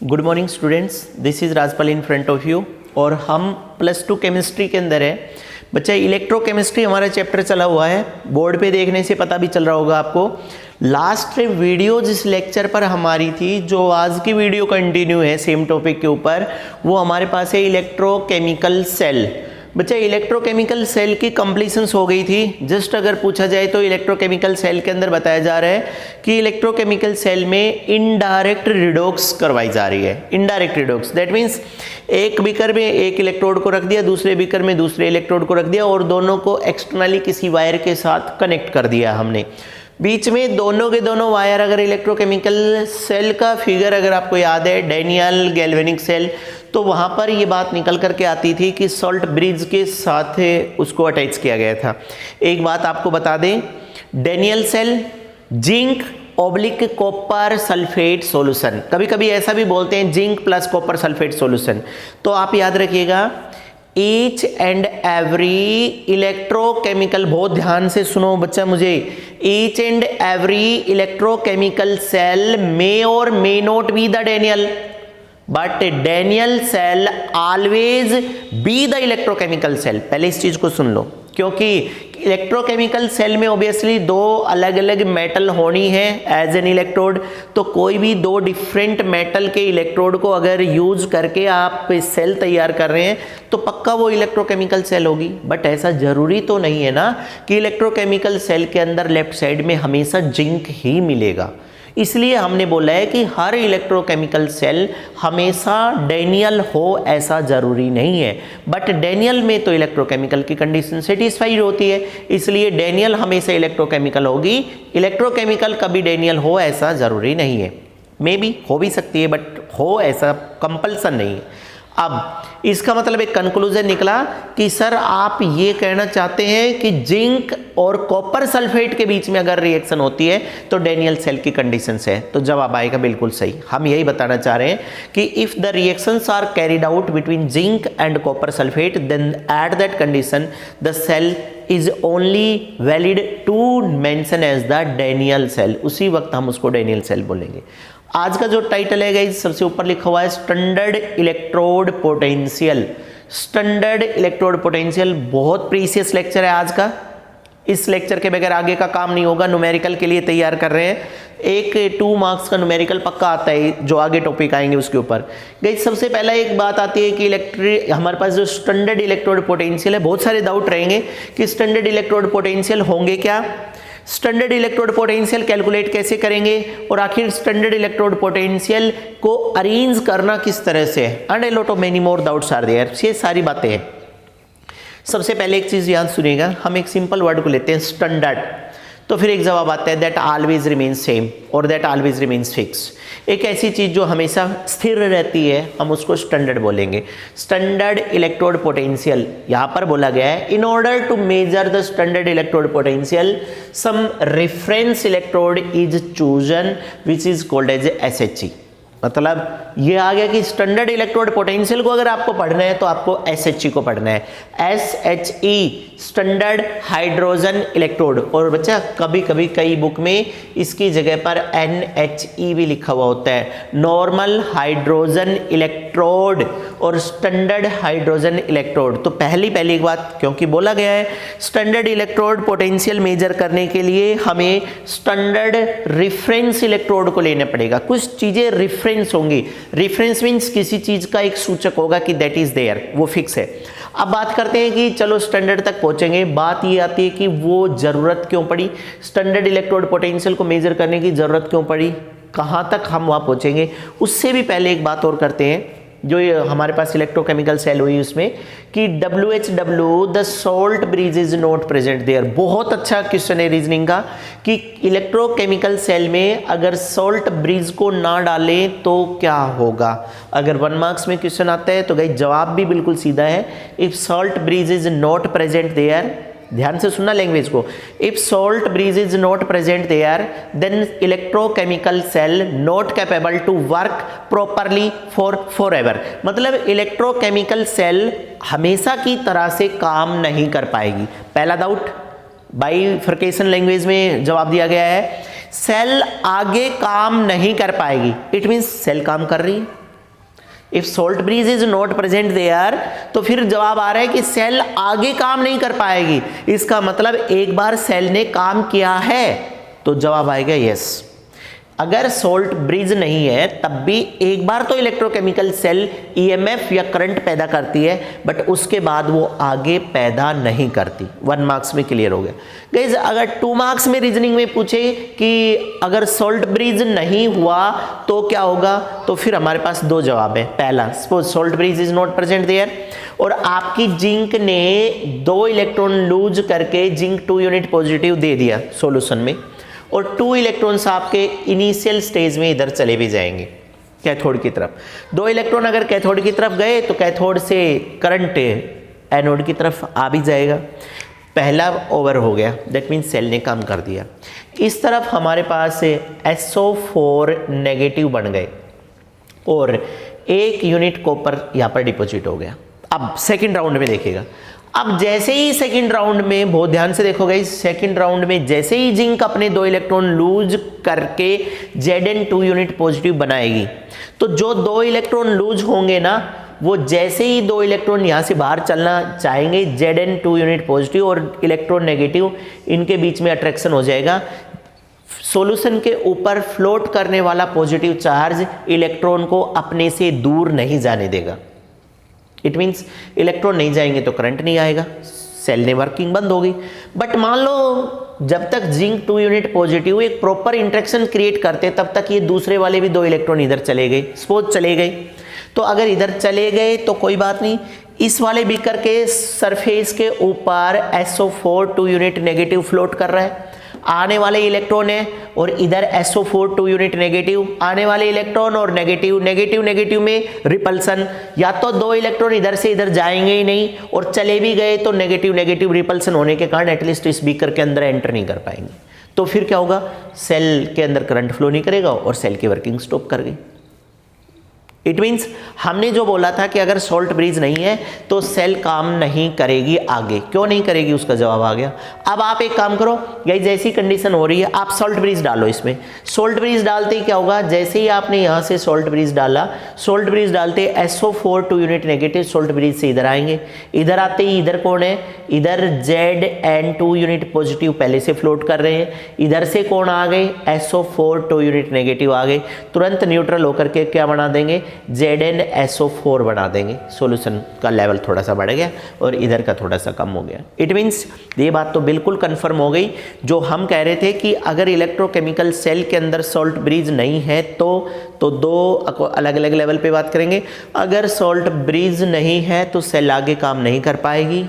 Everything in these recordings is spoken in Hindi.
Good morning students, this is Rajpal in front of you. और हम +2 केमिस्ट्री के अंदर है। बच्चा इलेक्ट्रोकेमिस्ट्री हमारा चैप्टर चला हुआ है, बोर्ड पे देखने से पता भी चल रहा होगा आपको। लास्ट वीडियो जिस लेक्चर पर हमारी थी, जो आज की वीडियो कंटिन्यू है सेम टॉपिक के ऊपर, वो हमारे पास है इलेक्ट्रोकेमिकल सेल। बच्चा इलेक्ट्रोकेमिकल सेल की कंप्लीशंस हो गई थी। जस्ट अगर पूछा जाए तो इलेक्ट्रोकेमिकल सेल के अंदर बताया जा रहा है कि इलेक्ट्रोकेमिकल सेल में इनडायरेक्ट रिडॉक्स करवाई जा रही है। इनडायरेक्ट रिडॉक्स दैट मीन्स एक बीकर में एक इलेक्ट्रोड को रख दिया, दूसरे बीकर में दूसरे इलेक्ट्रोड को रख दिया और दोनों को एक्सटर्नली किसी वायर के साथ कनेक्ट कर दिया हमने। बीच में दोनों के दोनों वायर, अगर इलेक्ट्रोकेमिकल सेल का फिगर अगर आपको याद है, डेनियल गैल्वेनिक सेल, तो वहाँ पर ये बात निकल करके आती थी कि सॉल्ट ब्रिज के साथ उसको अटैच किया गया था। एक बात आपको बता दें, Daniell cell zinc oblique copper sulphate solution, कभी कभी ऐसा भी बोलते हैं zinc plus copper sulphate solution. तो आप याद रखिएगा, ईच एंड एवरी इलेक्ट्रोकेमिकल, बहुत ध्यान से सुनो बच्चा मुझे, each and every electrochemical cell may or may not be the Daniell, but Daniell cell always be the electrochemical cell. पहले इस चीज को सुन लो, क्योंकि इलेक्ट्रोकेमिकल सेल में ऑब्वियसली दो अलग अलग मेटल होनी है एज एन इलेक्ट्रोड। तो कोई भी दो डिफरेंट मेटल के इलेक्ट्रोड को अगर यूज करके आप सेल तैयार कर रहे हैं तो पक्का वो इलेक्ट्रोकेमिकल सेल होगी। बट ऐसा जरूरी तो नहीं है ना कि इलेक्ट्रोकेमिकल सेल के अंदर लेफ्ट साइड में हमेशा जिंक ही मिलेगा। इसलिए हमने बोला है कि हर इलेक्ट्रोकेमिकल सेल हमेशा डेनियल हो ऐसा जरूरी नहीं है, बट डेनियल में तो इलेक्ट्रोकेमिकल की कंडीशन सेटिस्फाइड होती है, इसलिए डेनियल हमेशा इलेक्ट्रोकेमिकल होगी। इलेक्ट्रोकेमिकल कभी डेनियल हो ऐसा जरूरी नहीं है, मे बी हो भी सकती है बट हो ऐसा कंपल्सन नहीं है। अब इसका मतलब एक कंक्लूजन निकला कि सर आप ये कहना चाहते हैं कि जिंक और कॉपर सल्फेट के बीच में अगर रिएक्शन होती है तो डेनियल सेल की कंडीशन है। तो जवाब आएगा बिल्कुल सही। हम यही बताना चाह रहे हैं कि if the reactions are carried out between zinc and copper sulphate, then at that condition the cell is only valid to mention as the Daniell cell. उसी वक्त हम उसको डेनियल सेल बोलेंगे। आज का जो टाइटल है गाइस, सबसे ऊपर लिखा हुआ है standard electrode potential. Standard electrode potential बहुत प्रीसियस लेक्चर है आज का। इस लेक्चर के बगैर आगे का काम नहीं होगा। न्यूमेरिकल के लिए तैयार कर रहे हैं, एक 2 मार्क्स का न्यूमेरिकल पक्का आता है जो आगे टॉपिक आएंगे उसके ऊपर। गाइस सबसे पहला एक बात आती है कि हमारे पास जो स्टैंडर्ड इलेक्ट्रोड पोटेंशियल है, बहुत सारे डाउट रहेंगे कि स्टैंडर्ड इलेक्ट्रोड पोटेंशियल होंगे क्या, स्टैंडर्ड इलेक्ट्रोड पोटेंशियल कैलकुलेट कैसे करेंगे, और आखिर स्टैंडर्ड इलेक्ट्रोड पोटेंशियल को अरेंज करना किस तरह से है, and a lot of many more doubts are there. ये सारी बातें हैं। सबसे पहले एक चीज याद सुनिएगा, हम एक सिंपल वर्ड को लेते हैं स्टैंडर्ड, तो फिर एक जवाब आता है दैट ऑलवेज रिमेन्स सेम और दैट ऑलवेज रिमेन्स फिक्स। एक ऐसी चीज जो हमेशा स्थिर रहती है हम उसको स्टैंडर्ड बोलेंगे। स्टैंडर्ड इलेक्ट्रोड पोटेंशियल यहाँ पर बोला गया है, in order to measure the standard electrode potential some reference electrode is chosen which is called as SHE। मतलब ये आ गया कि स्टैंडर्ड इलेक्ट्रोड पोटेंशियल को अगर आपको पढ़ना है तो आपको SHE को पढ़ना है। SHE स्टैंडर्ड हाइड्रोजन इलेक्ट्रोड, और बच्चा कभी कभी कई बुक में इसकी जगह पर NHE भी लिखा हुआ होता है, नॉर्मल हाइड्रोजन इलेक्ट्रोड और स्टैंडर्ड हाइड्रोजन इलेक्ट्रोड। तो पहली एक बात, क्योंकि बोला गया है स्टैंडर्ड इलेक्ट्रोड पोटेंशियल मेजर करने के लिए हमें स्टैंडर्ड रिफरेंस इलेक्ट्रोड को लेना पड़ेगा। कुछ चीजें रिफरेंस होंगी, रिफरेंस मीन्स किसी चीज का एक सूचक होगा कि दैट इज देयर, वो फिक्स है। अब बात करते हैं कि चलो स्टैंडर्ड तक पहुंचेंगे। बात ये आती है कि वो जरूरत क्यों पड़ी, स्टैंडर्ड इलेक्ट्रोड पोटेंशियल को मेजर करने की जरूरत क्यों पड़ी, कहां तक हम वहां पहुंचेंगे। उससे भी पहले एक बात और करते हैं, जो ये हमारे पास इलेक्ट्रोकेमिकल सेल हुई उसमें कि WHW the salt bridge is not present there. बहुत अच्छा क्वेश्चन है रीजनिंग का कि इलेक्ट्रोकेमिकल सेल में अगर सॉल्ट ब्रिज को ना डालें तो क्या होगा। अगर 1 मार्क्स में क्वेश्चन आता है तो गाइस जवाब भी बिल्कुल सीधा है, if salt bridge is not present there, ध्यान से सुनना लैंग्वेज को, if salt bridge is not present there then electrochemical cell not capable to work properly forever एवर। मतलब इलेक्ट्रोकेमिकल सेल हमेशा की तरह से काम नहीं कर पाएगी। पहला डाउट बाइफर्केशन लैंग्वेज में जवाब दिया गया है, सेल आगे काम नहीं कर पाएगी। इट मीन्स सेल काम कर रही है, if salt bridge is not present there, तो फिर जवाब आ रहा है कि सेल आगे काम नहीं कर पाएगी। इसका मतलब एक बार सेल ने काम किया है, तो जवाब आएगा यस। अगर सोल्ट ब्रिज नहीं है तब भी एक बार तो इलेक्ट्रोकेमिकल सेल ईएमएफ या करंट पैदा करती है, बट उसके बाद वो आगे पैदा नहीं करती। 1 मार्क्स में क्लियर हो गया। गाइस अगर 2 मार्क्स में रीजनिंग में पूछे कि अगर सोल्ट ब्रिज नहीं हुआ तो क्या होगा, तो फिर हमारे पास 2 जवाब है। पहला, suppose salt bridge is not present there और आपकी जिंक ने 2 इलेक्ट्रॉन लूज करके जिंक 2 यूनिट पॉजिटिव दे दिया सॉल्यूशन में, और 2 इलेक्ट्रॉन्स आपके इनिशियल स्टेज में इधर चले भी जाएंगे कैथोड की तरफ। 2 इलेक्ट्रॉन अगर कैथोड की तरफ गए तो कैथोड से करंट एनोड की तरफ आ भी जाएगा। पहला ओवर हो गया, दैट मीन्स सेल ने काम कर दिया। इस तरफ हमारे पास SO4 नेगेटिव बन गए और 1 यूनिट कॉपर यहाँ पर डिपॉजिट हो गया। अब सेकेंड राउंड में देखिएगा, अब जैसे ही सेकंड राउंड में, बहुत ध्यान से देखोगे, सेकंड राउंड में जैसे ही जिंक अपने 2 इलेक्ट्रॉन लूज करके Zn2 यूनिट पॉजिटिव बनाएगी, तो जो 2 इलेक्ट्रॉन लूज होंगे ना, वो जैसे ही 2 इलेक्ट्रॉन यहाँ से बाहर चलना चाहेंगे, Zn2 यूनिट पॉजिटिव और इलेक्ट्रॉन नेगेटिव, इनके बीच में अट्रैक्शन हो जाएगा। सॉल्यूशन के ऊपर फ्लोट करने वाला पॉजिटिव चार्ज इलेक्ट्रॉन को अपने से दूर नहीं जाने देगा। इट मीन्स इलेक्ट्रॉन नहीं जाएंगे तो करंट नहीं आएगा, सेल ने वर्किंग बंद होगी। बट मान लो जब तक जिंक 2 यूनिट पॉजिटिव एक प्रॉपर इंटरेक्शन क्रिएट करते, तब तक ये दूसरे वाले भी 2 इलेक्ट्रॉन इधर चले गए, सपोज चले गए। तो अगर इधर चले गए तो कोई बात नहीं, इस वाले बीकर के सरफेस के ऊपर SO4 2 यूनिट नेगेटिव फ्लोट कर रहा है, आने वाले इलेक्ट्रॉन है, और इधर SO4 2 यूनिट नेगेटिव, आने वाले इलेक्ट्रॉन और नेगेटिव नेगेटिव नेगेटिव में रिपल्सन। या तो 2 इलेक्ट्रॉन इधर से इधर जाएंगे ही नहीं, और चले भी गए तो नेगेटिव नेगेटिव रिपल्सन होने के कारण एटलीस्ट इस बीकर के अंदर एंटर नहीं कर पाएंगे। तो फिर क्या होगा, सेल के अंदर करंट फ्लो नहीं करेगा और सेल की वर्किंग स्टॉप कर गई। इट मीन्स हमने जो बोला था कि अगर सोल्ट ब्रिज नहीं है तो सेल काम नहीं करेगी आगे। क्यों नहीं करेगी, उसका जवाब आ गया। अब आप एक काम करो, यही जैसी कंडीशन हो रही है, आप सोल्ट ब्रिज डालो इसमें। सोल्ट ब्रिज डालते ही क्या होगा, जैसे ही आपने यहाँ से सोल्ट ब्रिज डाला, सोल्ट ब्रिज डालते SO4 2 unit negative salt bridge से इधर आएंगे। इधर आते ही इधर कौन है, इधर Zn2 यूनिट पॉजिटिव पहले से फ्लोट कर रहे हैं। इधर से कौन आ गए, SO4 2 यूनिट नेगेटिव आ गए। तुरंत न्यूट्रल होकर के क्या बना देंगे, ZnSO4 बना देंगे। सॉल्यूशन का लेवल थोड़ा सा बढ़ गया और इधर का थोड़ा सा कम हो गया। इट मीन्स ये बात तो बिल्कुल कंफर्म हो गई जो हम कह रहे थे कि अगर इलेक्ट्रोकेमिकल सेल के अंदर सोल्ट ब्रिज नहीं है तो 2 अलग अलग लेवल पे बात करेंगे। अगर सोल्ट ब्रिज नहीं है तो सेल आगे काम नहीं कर पाएगी,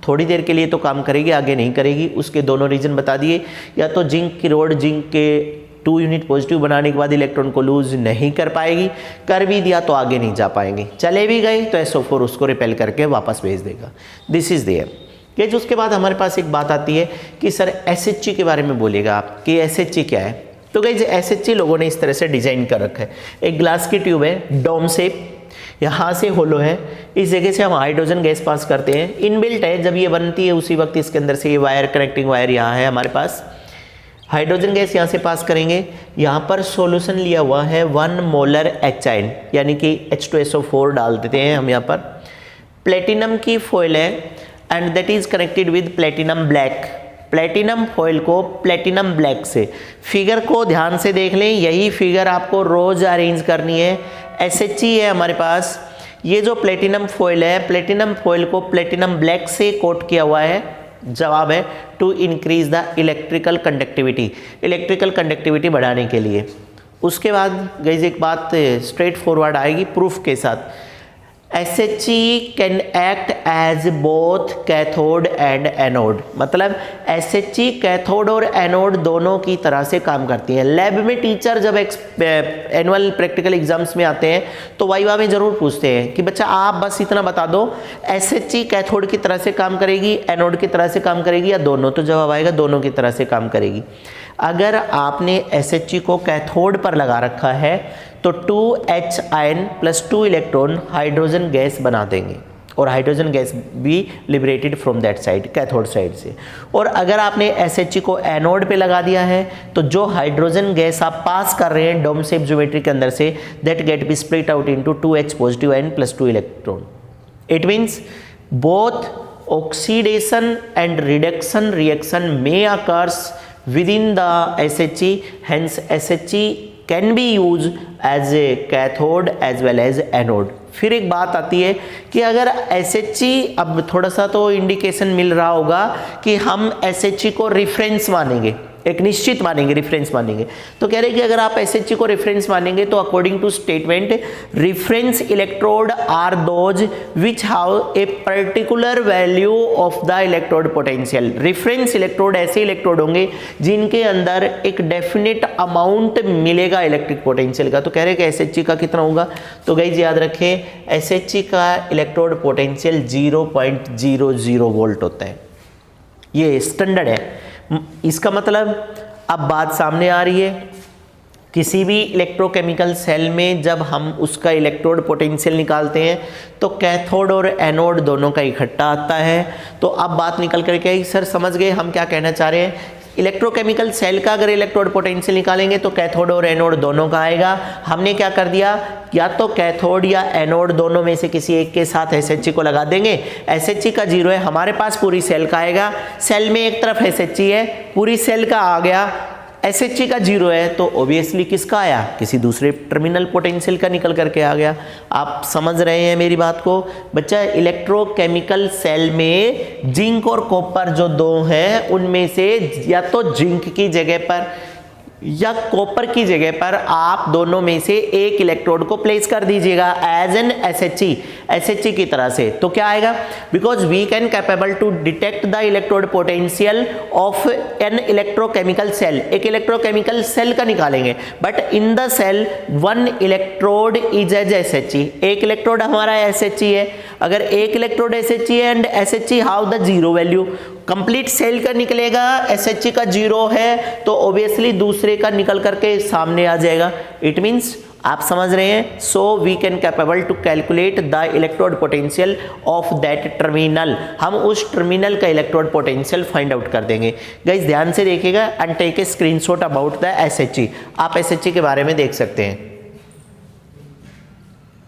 थोड़ी देर के लिए तो काम करेगी, आगे नहीं करेगी। उसके दोनों रीजन बता दिए, या तो जिंक की रोड जिंक के 2 यूनिट पॉजिटिव बनाने के बाद इलेक्ट्रॉन को लूज नहीं कर पाएगी, कर भी दिया तो आगे नहीं जा पाएंगे, चले भी गए तो SO4 उसको रिपेल करके वापस भेज देगा। This is there. ये जो उसके बाद हमारे पास एक बात आती है कि सर SHG के बारे में बोलेगा आप कि SHG क्या है। तो गाइस SHG लोगों ने इस तरह से डिजाइन कर रखा है। एक ग्लास की ट्यूब है, डोम शेप, यहाँ से होलो है, इस जगह से हम हाइड्रोजन गैस पास करते हैं, इनबिल्ट है। जब ये बनती है उसी वक्त इसके अंदर से ये वायर, कनेक्टिंग वायर यहाँ है हमारे पास, हाइड्रोजन गैस यहाँ से पास करेंगे। यहाँ पर सॉल्यूशन लिया हुआ है 1 मोलर HN यानी कि H2SO4 डाल देते हैं हम यहाँ पर। प्लेटिनम की फॉइल है and that is connected with platinum black. Platinum foil को प्लेटिनम ब्लैक से, फिगर को ध्यान से देख लें, यही फिगर आपको रोज अरेंज करनी है। SHG है हमारे पास, ये जो प्लेटिनम फॉइल है, प्लेटिनम फॉइल को प्लेटिनम ब्लैक से कोट किया हुआ है। जवाब है to increase the electrical conductivity, electrical conductivity बढ़ाने के लिए। उसके बाद गाइस एक बात स्ट्रेट फॉरवर्ड आएगी प्रूफ के साथ। SHG can act as both cathode and anode, मतलब SHG कैथोड और एनोड दोनों की तरह से काम करती है। लैब में टीचर जब एनुअल प्रैक्टिकल एग्जाम्स में आते हैं तो वाइवा में जरूर पूछते हैं कि बच्चा आप बस इतना बता दो SHG कैथोड की तरह से काम करेगी, एनोड की तरह से काम करेगी या दोनों, तो जवाब आएगा दोनों की तरह से काम करेगी। अगर आपने SHG को कैथोड पर लगा रखा है तो 2H ion plus 2 electron hydrogen gas बना देंगे। और हाइड्रोजन गैस भी liberated from that side, cathode side से। और अगर आपने SHE को एनोड पे लगा दिया है तो जो हाइड्रोजन गैस आप पास कर रहे हैं डोम शेप ज्योमेट्री के अंदर से, that get be split out into 2H positive and +2 electron. It means both oxidation and reduction reaction may occurs within the SHE, hence SHE can be used as a cathode as well as anode। फिर एक बात आती है कि अगर SHE, अब थोड़ा सा तो इंडिकेशन मिल रहा होगा कि हम SHE को रेफरेंस मानेंगे, एक निश्चित मानेंगे, रेफरेंस मानेंगे। तो कह रहे हैं कि अगर आप SHE को रेफरेंस मानेंगे तो according to statement reference electrode are those which have a particular value of the electrode potential. Reference electrode ऐसे इलेक्ट्रोड होंगे जिनके अंदर एक डेफिनेट अमाउंट मिलेगा इलेक्ट्रिक पोटेंशियल का। तो कह रहे हैं कि SHE का कितना होगा, तो गाइस याद रखें SHE का इलेक्ट्रोड पोटेंशियल 0.00 वोल्ट होता है, ये स्टैंडर्ड है। इसका मतलब अब बात सामने आ रही है, किसी भी इलेक्ट्रोकेमिकल सेल में जब हम उसका इलेक्ट्रोड पोटेंशियल निकालते हैं तो कैथोड और एनोड दोनों का इकट्ठा आता है। तो अब बात निकल करके आई, सर समझ गए हम क्या कहना चाह रहे हैं। इलेक्ट्रोकेमिकल सेल का अगर इलेक्ट्रोड पोटेंशियल निकालेंगे तो कैथोड और एनोड दोनों का आएगा। हमने क्या कर दिया, या तो कैथोड या एनोड दोनों में से किसी एक के साथ SHE को लगा देंगे। SHE का 0 है, हमारे पास पूरी सेल का आएगा। सेल में एक तरफ SHE है, पूरी सेल का आ गया। SHE का 0 है तो ऑब्वियसली किसका आया, किसी दूसरे टर्मिनल पोटेंशियल का निकल करके आ गया। आप समझ रहे हैं मेरी बात को बच्चा। इलेक्ट्रोकेमिकल सेल में जिंक और कॉपर जो दो हैं उनमें से या तो जिंक की जगह पर या कॉपर की जगह पर आप दोनों में से एक इलेक्ट्रोड को प्लेस कर दीजिएगा एज एन SHE की तरह से। तो क्या आएगा, because we can capable to detect the electrode potential of an electrochemical cell. एक इलेक्ट्रोकेमिकल सेल का निकालेंगे, but in the cell one electrode is as SHE। एक इलेक्ट्रोड हमारा SHE है। अगर एक इलेक्ट्रोड SHE है and SHE how the 0 value, complete cell का निकलेगा, SHE का 0 है तो ऑब्वियसली दूसरे का निकल करके सामने आ जाएगा। इट मीन्स आप समझ रहे हैं, so we can capable to calculate the electrode potential of that terminal. हम उस टर्मिनल का इलेक्ट्रोड पोटेंशियल फाइंड आउट कर देंगे। गाइस ध्यान से देखिएगा and take a screenshot about the SHE। आप SHE के बारे में देख सकते हैं।